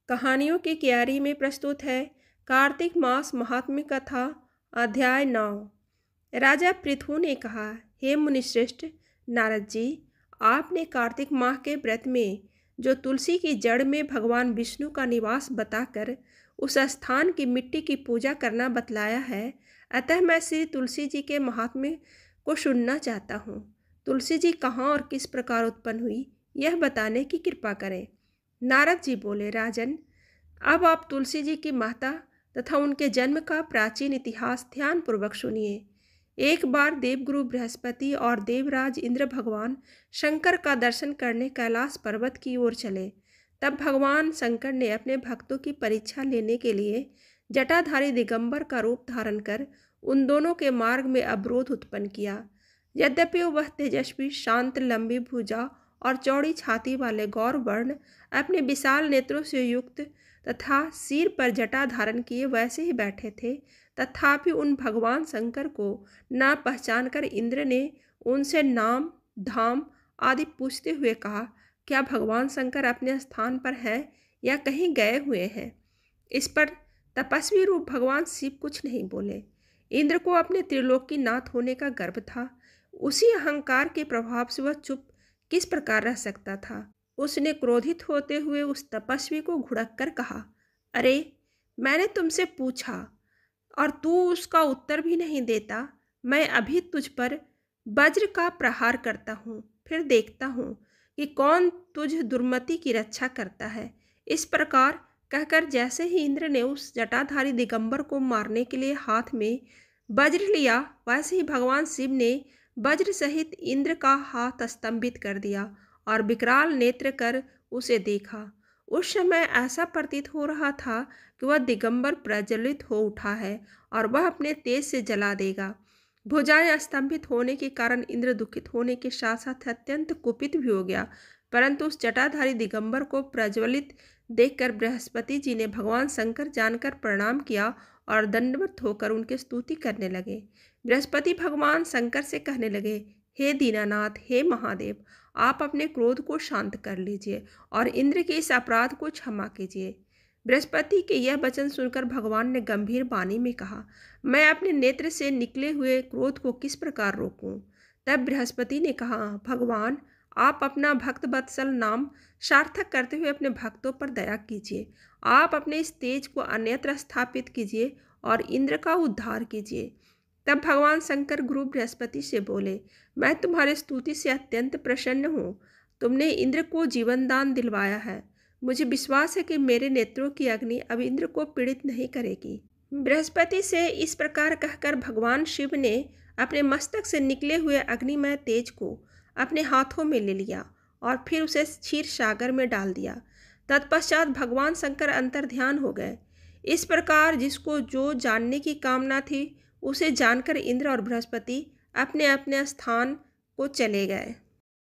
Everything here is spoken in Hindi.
कहानियों की क्यारी में प्रस्तुत है कार्तिक मास महात्म्य कथा अध्याय 9। राजा पृथु ने कहा, हे मुनिश्रेष्ठ नारद जी, आपने कार्तिक माह के व्रत में जो तुलसी की जड़ में भगवान विष्णु का निवास बताकर उस स्थान की मिट्टी की पूजा करना बतलाया है, अतः मैं श्री तुलसी जी के महात्म्य को सुनना चाहता हूँ। तुलसी जी कहाँ और किस प्रकार उत्पन्न हुई, यह बताने की कृपा करें। नारद जी बोले, राजन, अब आप तुलसी जी की माता तथा उनके जन्म का प्राचीन इतिहास ध्यानपूर्वक सुनिए। एक बार देवगुरु बृहस्पति और देवराज इंद्र भगवान शंकर का दर्शन करने कैलाश पर्वत की ओर चले। तब भगवान शंकर ने अपने भक्तों की परीक्षा लेने के लिए जटाधारी दिगंबर का रूप धारण कर उन दोनों के मार्ग में अवरोध उत्पन्न किया। यद्यपि वह तेजस्वी, शांत, लंबी भुजा और चौड़ी छाती वाले गौर वर्ण अपने विशाल नेत्रों से युक्त तथा सिर पर जटा धारण किए वैसे ही बैठे थे, तथापि उन भगवान शंकर को न पहचान कर इंद्र ने उनसे नाम, धाम आदि पूछते हुए कहा, क्या भगवान शंकर अपने स्थान पर हैं या कहीं गए हुए हैं? इस पर तपस्वी रूप भगवान शिव कुछ नहीं बोले। इंद्र को अपने त्रिलोकी नाथ होने का गर्व था। उसी अहंकार के प्रभाव से वह चुप किस प्रकार रह सकता था। उसने क्रोधित होते हुए उस तपस्वी को घुड़क कर कहा, अरे, मैंने तुमसे पूछा और तू उसका उत्तर भी नहीं देता। मैं अभी तुझ पर वज्र का प्रहार करता हूँ, फिर देखता हूँ कि कौन तुझ दुर्मति की रक्षा करता है। इस प्रकार कहकर जैसे ही इंद्र ने उस जटाधारी दिगंबर को मारने के लिए हाथ में वज्र लिया, वैसे ही भगवान शिव ने वज्र सहित इंद्र का हाथ स्तंभित कर दिया और विकराल नेत्र कर उसे देखा। उस समय ऐसा प्रतीत हो रहा था कि वह दिगंबर प्रज्वलित हो उठा है और वह अपने तेज से जला देगा। भुजाएं स्तंभित होने के कारण इंद्र दुखित होने के साथ साथ अत्यंत कुपित भी हो गया, परंतु उस जटाधारी दिगंबर को प्रज्वलित देखकर बृहस्पति जी ने भगवान शंकर जानकर प्रणाम किया और दंडवत होकर उनकी स्तुति करने लगे। बृहस्पति भगवान शंकर से कहने लगे, हे दीनानाथ, हे महादेव, आप अपने क्रोध को शांत कर लीजिए और इंद्र के इस अपराध को क्षमा कीजिए। बृहस्पति के यह वचन सुनकर भगवान ने गंभीर वाणी में कहा, मैं अपने नेत्र से निकले हुए क्रोध को किस प्रकार रोकूं? तब बृहस्पति ने कहा, भगवान, आप अपना भक्त वत्सल नाम सार्थक करते हुए अपने भक्तों पर दया कीजिए। आप अपने इस तेज को अन्यत्र स्थापित कीजिए और इंद्र का उद्धार कीजिए। तब भगवान शंकर गुरु बृहस्पति से बोले, मैं तुम्हारी स्तुति से अत्यंत प्रसन्न हूँ। तुमने इंद्र को जीवन दान दिलवाया है। मुझे विश्वास है कि मेरे नेत्रों की अग्नि अब इंद्र को पीड़ित नहीं करेगी। बृहस्पति से इस प्रकार कहकर भगवान शिव ने अपने मस्तक से निकले हुए अग्निमय तेज को अपने हाथों में ले लिया और फिर उसे क्षीर सागर में डाल दिया। तत्पश्चात भगवान शंकर अंतर्ध्यान हो गए। इस प्रकार जिसको जो जानने की कामना थी उसे जानकर इंद्र और बृहस्पति अपने अपने स्थान को चले गए।